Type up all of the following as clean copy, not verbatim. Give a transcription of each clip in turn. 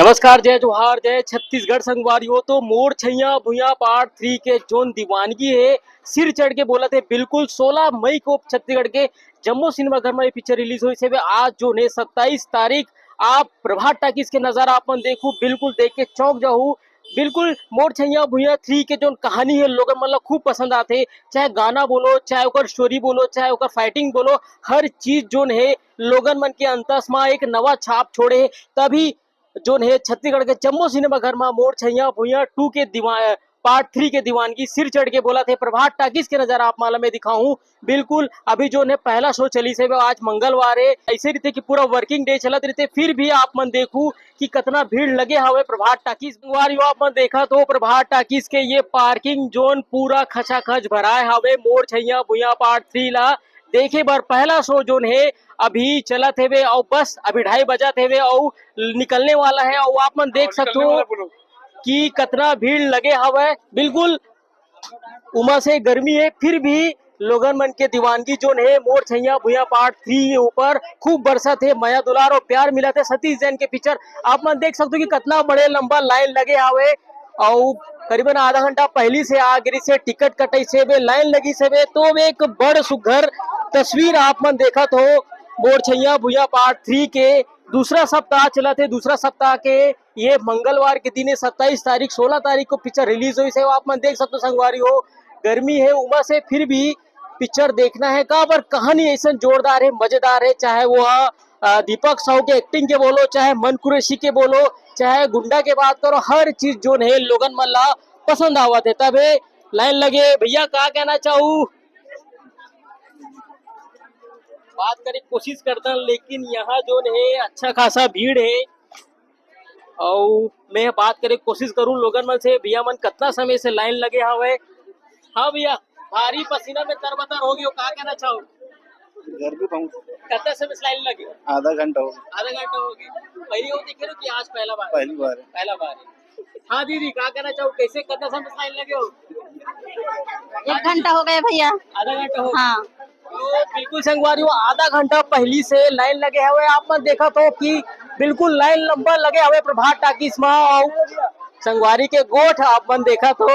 नमस्कार, जय जोहार, जय छत्तीसगढ़ संगवारियों। तो मोर छैया भुइयां पार्ट 3 के जोन दीवानगी है, सिर चढ़ के बोला थे। बिल्कुल 16 मई को छत्तीसगढ़ के जम्मू सिनेमा घर में पिक्चर रिलीज हुई से आज जो है 27 तारीख आप प्रभात टाकीज के नजारा अपन देखू, बिल्कुल देख के चौंक जाऊ। बिल्कुल मोर छैया भुइयां 3 के जो कहानी है लोगन मतलब खूब पसंद आते। चाहे गाना बोलो, चाहे ओकर स्टोरी बोलो, चाहे ओकर फाइटिंग बोलो, हर चीज जोन है लोगन मन के अंतस में एक नवा छाप छोड़े। तभी जोन है छत्तीसगढ़ के जम्मू सिनेमा घर में मोर छैया भुइयां 2 के पार्ट 3 के दीवानगी सिर चढ़ के बोला थे। प्रभात टाकीज के नजारा आप माला में दिखाऊं। बिल्कुल अभी जो है पहला शो चली से आज मंगलवार है, ऐसे रहते कि पूरा वर्किंग डे चलत रहते। फिर भी आप मन देखू कि कितना भीड़ लगे हवे प्रभात टाकीज। आप मन देखा तो प्रभात टाकीज के ये पार्किंग जोन पूरा खचाखच भराए हवे मोर छैया भुइयां पार्ट 3 ला देखे बर। पहला शो जोन है अभी चलत हेवे और बस अभी 2:30 बजत हेवे और निकलने वाला है। और आप मन देख सकते हो कि कितना भीड़ लगे हवे। बिल्कुल उमा से गर्मी है, फिर भी लोगन मन के दीवानगी जोन है मोर छैया भुइयां पार्ट 3 के ऊपर खूब बरसत है। माया दुलार और प्यार मिला थे। सतीश जैन के पिक्चर आप मन देख सकते हो कि कितना बड़े लंबा लाइन लगे हवे और करीबन आधा घंटा पहली से आगरी से टिकट कटाई से लाइन लगी से तो एक बड़ सुघर तस्वीर आप मन देखा तो मोर छैया भुइयां पार्ट 3 के दूसरा सप्ताह चला थे। दूसरा सप्ताह के ये मंगलवार के दिन 27 तारीख 16 तारीख को पिक्चर रिलीज हुई से आप मन देख सकते हो। संगवारी हो गर्मी है उमा से फिर भी पिक्चर देखना है का पर कहानी ऐसा जोरदार है, मजेदार है। चाहे वो दीपक साहू के एक्टिंग के बोलो, चाहे मन कुरैशी के बोलो, चाहे गुंडा के बात करो, हर चीज जो है लोगन मल्ला पसंद आवत है। तब लाइन लगे भैया का कहना चाहूँ बात करे कोशिश करता लेकिन यहाँ जो है अच्छा खासा भीड़ है। और मैं बात करे कोशिश करूँ लोगन मन से, भैया मन कितना समय से लाइन लगे हवे। हाँ भैया भारी पसीना में तरबतर हो गई हो, का कहना चाहो? गर्मी बहुत, कितना समय से लाइन लगे? आधा घंटा हो गया। आधा घंटा हो गया। पहली बार देखे कि आज पहला बार? पहली बार है। पहला बार है। हाँ दीदी का कहना चाहो, कैसे कितना समय से लाइन लगे हो? 1 घंटा हो गया भैया। आधा घंटा हो? हाँ तो बिल्कुल संगवारी हो आधा घंटा पहली से लाइन लगे हुए आप मन देखा तो कि बिल्कुल लाइन लंबा लगे हुए प्रभात टाकीज में। और संगवारी के गोठ आप मन देखा तो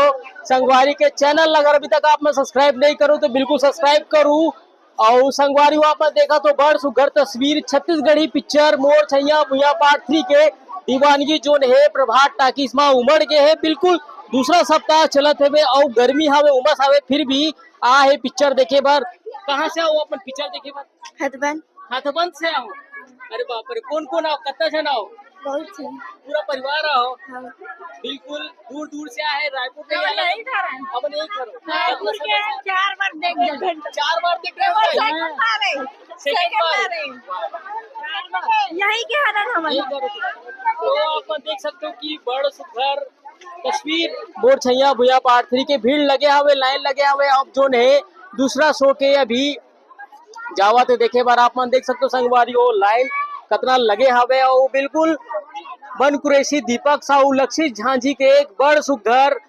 संगवारी के चैनल अगर अभी तक आप मैं सब्सक्राइब नहीं करूँ तो बिल्कुल सब्सक्राइब करूँ। और संगवारी आप मन देखा तो बड़ सुघर तस्वीर छत्तीसगढ़ी पिक्चर मोर छैया भुइयां पार्ट 3 के दीवानगी जोन है प्रभात टाकीज में उमड़ के है। बिल्कुल दूसरा सप्ताह चलत है और गर्मी हवे उमस हवे फिर भी आ है पिक्चर देखे बार। कहाँ से आओ अपन पिक्चर देखे बार? हथबन हाथबंद से आओ? अरे बाप रे, कौन कौन आओ, कितना जन आओ? बहुत से। पूरा परिवार आओ? हाँ। बिल्कुल दूर दूर से आए रायपुर में आए अब नहीं करो। 4 बार देख गए। 4 बार देख रहे हो? सेकंड बार यही के हालत हमारे। तो आप देख सकते हो कि बड़ सुघर तस्वीर मोर छैया भुइयां पार्ट 3 के भीड़ लगे हवे, लाइन लगे हवे। अब जो है दूसरा शो के अभी जावा तो देखे बार आप मन देख सकते हो संगवारी हो लाइन कितना लगे हवे। और बिल्कुल मन कुरैशी, दीपक साहू, लक्षित झांझी के एक बड़ सुघर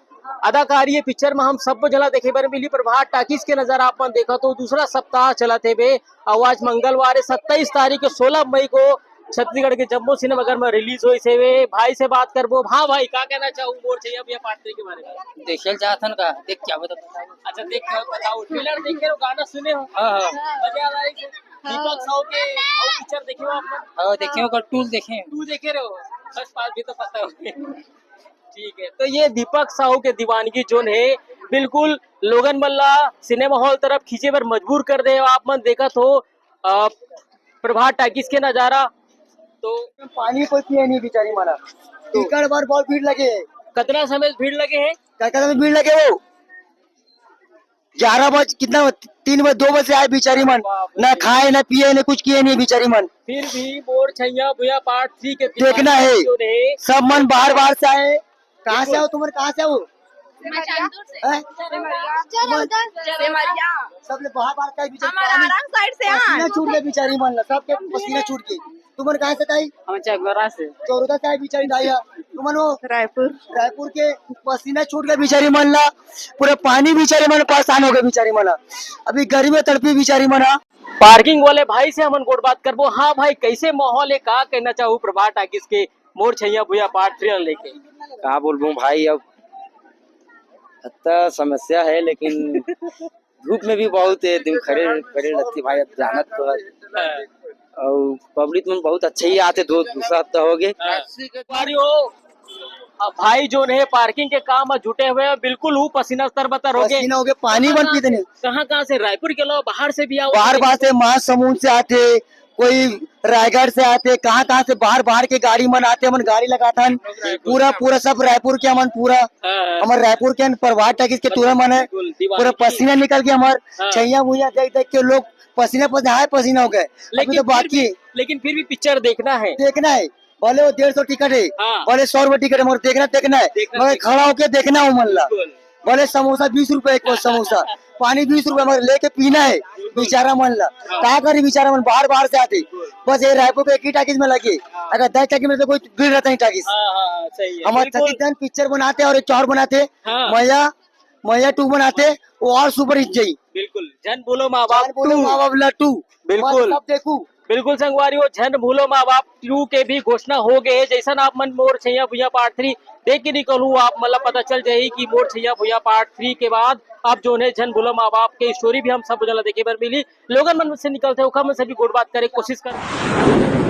अदाकारी है पिक्चर में हम सब जला देखे बार मिली। प्रभात टाकीज के नजर आप मन देखा तो दूसरा सप्ताह चला थे बे। आज मंगलवार 27 तारीख 16 मई को छत्तीसगढ़ के जम्मू सिनेमा घर में रिलीज हुई से वे भाई से बात करबो। हाँ भाई का कहना चाहूँ मोर छैया भुइयां पार्ट 3 के बारे में? देखे चाहतन का देख क्या बता। अच्छा देख के बताओ, ट्रेलर देखे हो, गाना सुने हो? हाँ मजा आ रहा है? दीपक साहू के और पिक्चर देखे हो आप लोग? हाँ देखे हो, टूल देखे। तू देखे रहे हो? फर्स्ट पार्ट भी तो पता हो। ठीक है, तो ये दीपक साहू के दीवानगी जोन है बिल्कुल लोगन मल्ला सिनेमा हॉल तरफ खींचे पर मजबूर कर दे। आप मन देखा तो प्रभात टाकीज के नजारा तो पानी कोई पिए नहीं बेचारी माना। टिकट बार बहुत भीड़ लगे है। कितना समय भीड़ लगे है? क्या भीड़ लगे वो 11 बज कितना 3 बजे 2 बजे आए बेचारी मन, ना खाए ना पिए ना कुछ किए नहीं बेचारी मन। फिर भी मोर छैया भुइयां पार्ट 3 के देखना है। जो है सब मन बाहर बाहर से आए। कहाँ से आओ तुम्हारे, कहाँ से आओ? हैं? सब लोग बाहर बाहर का पसीना छूट गया बेचारी मन, सबके पसीना छूट गई। तुम्हारे कहाँ से ताई? हम चकदरा से। चौरदा से आए बेचारी दाई। तुमन वो रायपुर के पसीना छूट गया बेचारी मन ला, पूरा पानी बेचारी मन परेशान हो गए बेचारी मन। अभी गर्मी में तड़पी बेचारी मन। पार्किंग वाले भाई से हमन गोड़ बात करबो। हाँ भाई कैसे माहौल है, का कहना चाहूँ प्रभात टाकीज के मोर छैया भुया पार्ट 3 लेके? कहा बोलूं भाई, अब इतना समस्या है लेकिन धूप में भी बहुत है, दिन खड़े खड़े रहती भाई, अब जाना तो है। और पब्लिक में बहुत अच्छे ही आते, दो दूसरा हफ्ता हो गए। अब भाई जो है पार्किंग के काम में जुटे हुए हैं, बिल्कुल हूँ पसीना तरबतर हो गए। पसीना हो गए, पानी बन पीते नहीं। कहाँ से? रायपुर के अलावा बाहर से भी आओ? बाहर बाहर से महासमुंद से आते, कोई रायगढ़ से आते, कहाँ से बाहर बाहर के गाड़ी मन आते, मन गाड़ी लगाता पूरा सब रायपुर के मन पूरा हमारे रायपुर के प्रभात टैक्स के तुरंत मन है, पूरा पसीना निकल के हमारे छैया भुइया देख देख के लोग पसीना हो गए। अभी तो बाकी लेकिन फिर भी पिक्चर देखना है। भले वो 150 टिकट है, हाँ। भले 100 रुपए टिकट है, मगर देखना है मगर खड़ा होके देखना हो मन ला। भले समोसा 20 रुपए एक समोसा, पानी 20 रुपए, मगर लेके पीना है बेचारा मन ला। क्या करे बेचारा मन, बाहर बाहर से आते, बस ये रायपुर के एक ही टाकिस में लगे, अगर 10 टाकिस में तो कोई भीड़ रहता नहीं टाकिस। सही है। हमारे छत्तीसगढ़ पिक्चर बनाते और एक चौर बनाते, हाँ। मैया 2 बनाते, वो और सुपर हिट जाई। बिल्कुल, जन बोलो माँ बाप बोलो माँ बाप लट्टू, बिल्कुल। सब देखू बिल्कुल संगवारी हो, झन भूलो माँ बाप 2 के भी घोषणा हो गए। जैसा आप मन मोर छैया भुइया पार्ट 3 देख के निकलू, आप मतलब पता चल जाये कि मोर छैया भुइया पार्ट 3 के बाद अब जो है झन भूलो माँ बाप के स्टोरी भी हम सब जला देखे पर मिली। लोगन मन से निकलते हो, हम सभी गुड बात करे कोशिश कर।